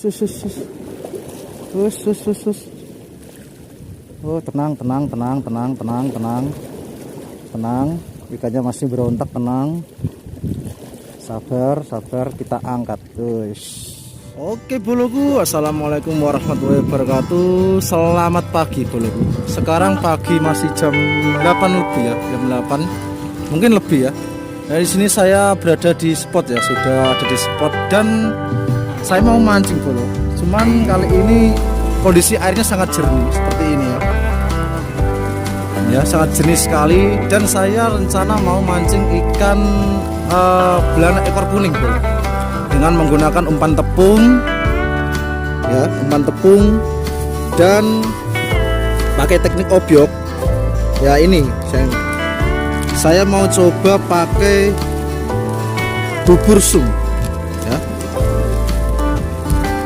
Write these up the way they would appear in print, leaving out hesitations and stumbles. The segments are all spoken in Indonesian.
Oh, tenang. Ikannya masih berontak, tenang. Sabar, kita angkat. Oke boloku, assalamualaikum warahmatullahi wabarakatuh. Selamat pagi boloku. Sekarang pagi masih jam 8 lebih ya, jam 8 mungkin lebih ya. Nah, di sini saya berada di spot ya, sudah ada di spot dan saya mau mancing bolo. Cuman kali ini kondisi airnya sangat jernih seperti ini ya. Ya, sangat jernih sekali dan saya rencana mau mancing ikan belanak ekor kuning bolo. Dengan menggunakan umpan tepung ya, umpan tepung dan pakai teknik obyok ya. Ini saya mau coba pakai bubur sun ya,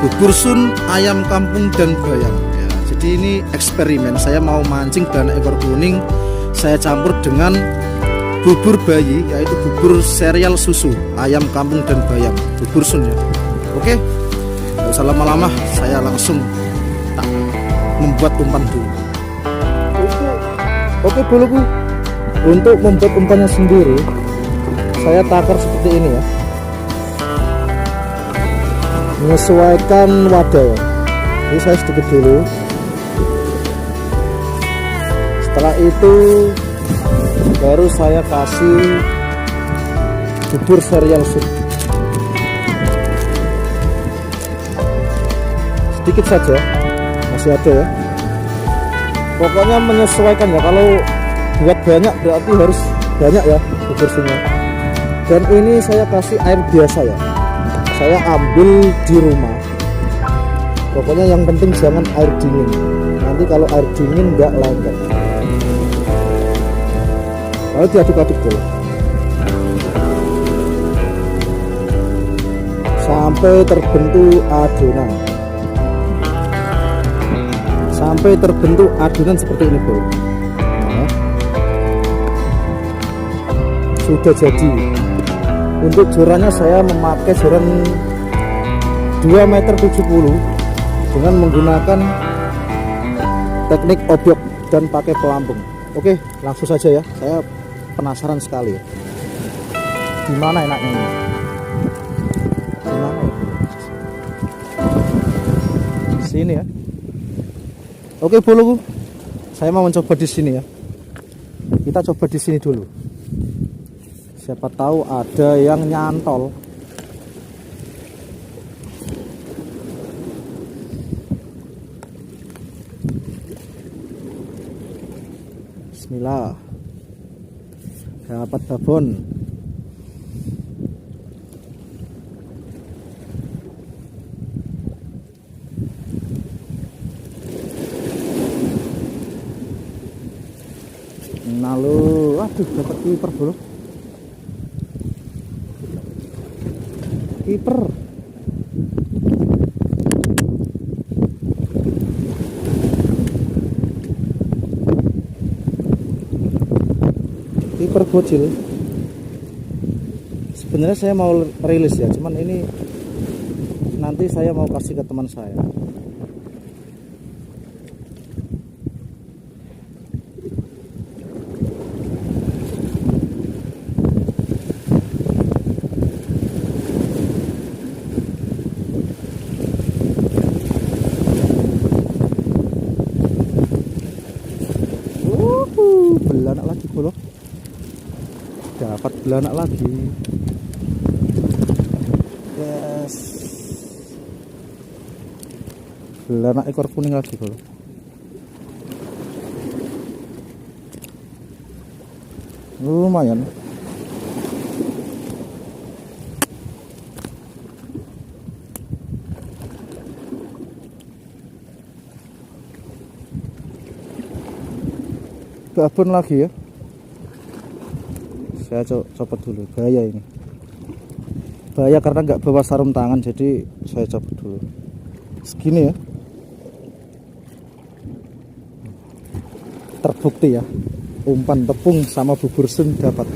bubur sun ayam kampung dan bayam ya. Jadi ini eksperimen, saya mau mancing belanak ekor kuning, saya campur dengan bubur bayi, yaitu bubur serial susu ayam kampung dan bayam, bubur sun ya. Oke, nggak usah lama-lama, saya langsung membuat umpan dulu. Oke boloku, untuk membuat umpannya sendiri saya takar seperti ini ya, menyesuaikan wadah ya. Jadi saya sedikit dulu, setelah itu baru saya kasih bubur serial sup sedikit saja, masih ada ya. Pokoknya menyesuaikan ya, kalau buat banyak berarti harus banyak ya bubur sunnya. Dan ini saya kasih air biasa ya, saya ambil di rumah. Pokoknya yang penting jangan air dingin, nanti kalau air dingin nggak lengket. Lalu diaduk-aduk dulu sampai terbentuk adonan, seperti ini bro ya. Sudah jadi. Untuk jorannya saya memakai joran 2,70 meter dengan menggunakan teknik obyok dan pakai pelampung. Oke, langsung saja ya, saya penasaran sekali ya, gimana enaknya ini, gimana ya? Sini ya. Oke boloku, saya mau mencoba di sini ya, kita coba di sini dulu, siapa tahu ada yang nyantol. Bismillah, dapat babon. Lalu, aduh, dapat kiper bro, kiper. Kiper bocil. Sebenarnya saya mau rilis ya, cuman ini nanti saya mau kasih ke teman saya. Belanak lagi bro, dapat belanak lagi. Yes, belanak ekor kuning lagi bro. Lumayan. Babon lagi ya, saya copot dulu, bahaya ini, bahaya karena nggak bawa sarung tangan, jadi saya copot dulu. Segini ya, terbukti ya, umpan tepung sama bubur sun dapat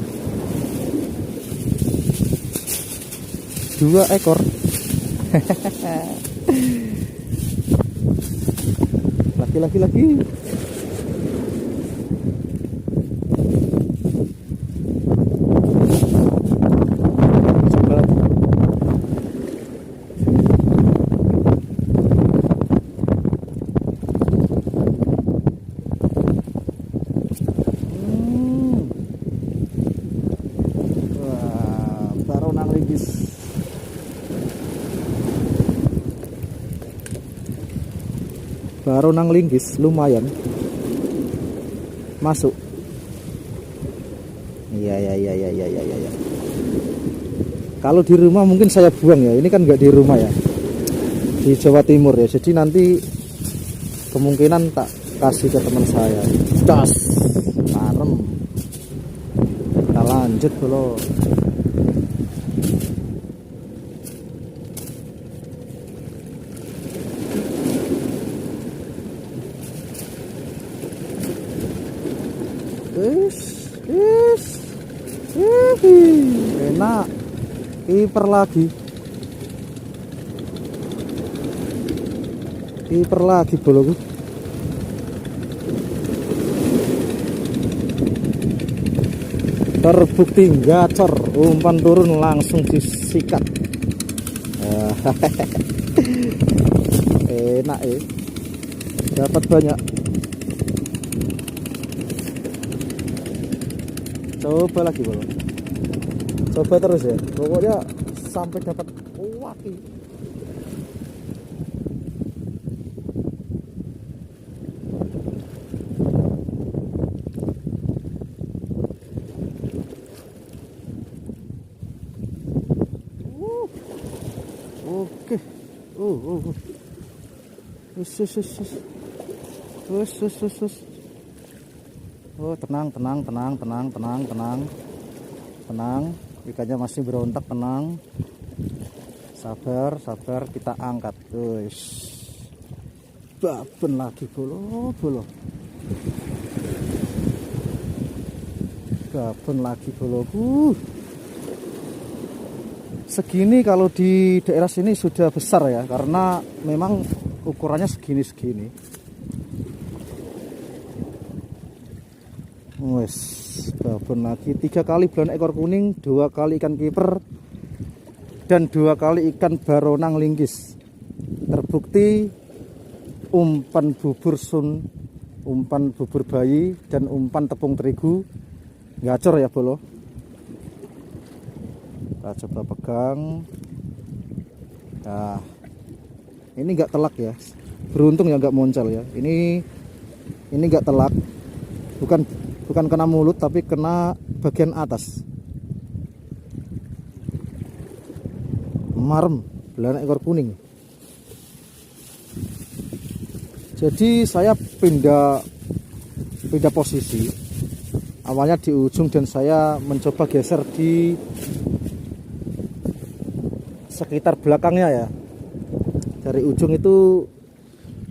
2 ekor. Lagi. Coba lagi. Wah, baru nang linggis. Baru nang linggis lumayan masuk. Iya. Kalau di rumah mungkin saya buang ya. Ini kan nggak di rumah ya, di Jawa Timur ya. Jadi nanti kemungkinan tak kasih ke teman saya. Das, marem. Kita lanjut dulu. Enak. Kiper lagi boloku. Terbukti gacor, umpan turun langsung disikat. Enak ya, dapat banyak. Coba lagi bolo, coba terus ya, pokoknya sampai dapat waki. Oke. Oh, tenang. Ikannya masih berontak, tenang. Sabar, kita angkat. Baben lagi bolo. Baben lagi boloku. Segini kalau di daerah sini sudah besar ya, karena memang ukurannya segini. Wes, babon lagi. 3 kali belanak ekor kuning, 2 kali ikan kiper, dan 2 kali ikan baronang linggis. Terbukti umpan bubur sun, umpan bubur bayi, dan umpan tepung terigu gacor ya bolo. Kita coba pegang. Nah, ini enggak telak ya, beruntung ya enggak moncel ya. Ini enggak telak, bukan kena mulut tapi kena bagian atas. Marem, belanak ekor kuning. Jadi saya pindah posisi. Awalnya di ujung dan saya mencoba geser di sekitar belakangnya ya. Dari ujung itu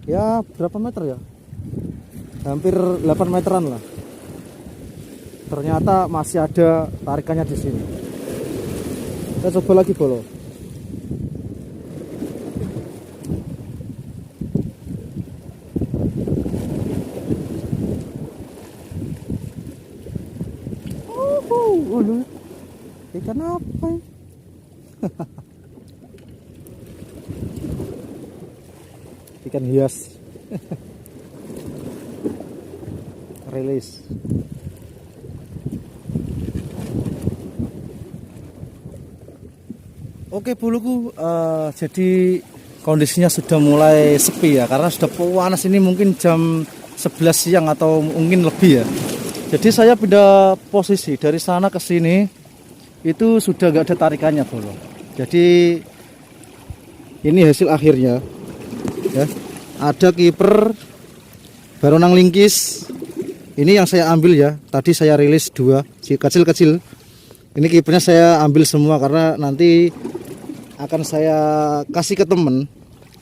ya berapa meter ya? Hampir 8 meteran lah. Ternyata masih ada tarikannya di sini. Kita coba lagi bolo. Ikan apa ya? Ikan hias. Rilis. Oke buluku, jadi kondisinya sudah mulai sepi ya, karena sudah panas. Ini mungkin jam 11 siang atau mungkin lebih ya. Jadi saya pindah posisi dari sana ke sini, itu sudah gak ada tarikannya bolo. Jadi ini hasil akhirnya ya. Ada kiper baronang linggis. Ini yang saya ambil ya. Tadi saya rilis 2 kecil-kecil. Ini kipernya saya ambil semua karena nanti akan saya kasih ke temen.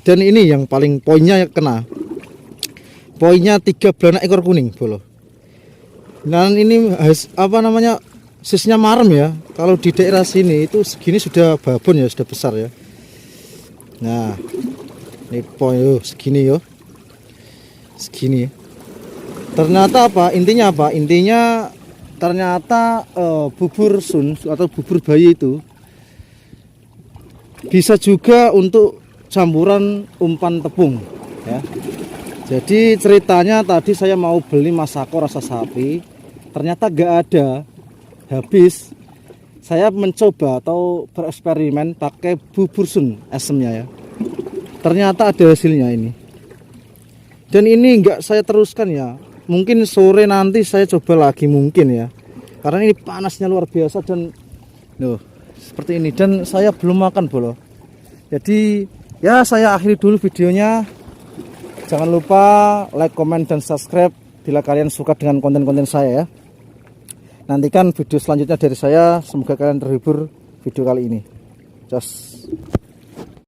Dan ini yang paling poinnya kena. Poinnya 3 belanak ekor kuning bolo. Dan ini apa namanya, sisnya marem ya. Kalau di daerah sini itu segini sudah babon ya, sudah besar ya. Nah, Nipo yo segini yo. Segini. Ternyata apa? Intinya apa? Intinya ternyata bubur sun atau bubur bayi itu bisa juga untuk campuran umpan tepung ya. Jadi ceritanya tadi saya mau beli masako rasa sapi, ternyata gak ada, habis. Saya mencoba atau bereksperimen pakai bubur sun esemnya ya. Ternyata ada hasilnya ini. Dan ini enggak saya teruskan ya. Mungkin sore nanti saya coba lagi mungkin ya. Karena ini panasnya luar biasa dan loh, seperti ini dan saya belum makan bolo. Jadi ya saya akhiri dulu videonya. Jangan lupa like, comment, dan subscribe bila kalian suka dengan konten-konten saya ya. Nantikan video selanjutnya dari saya. Semoga kalian terhibur video kali ini. Jos.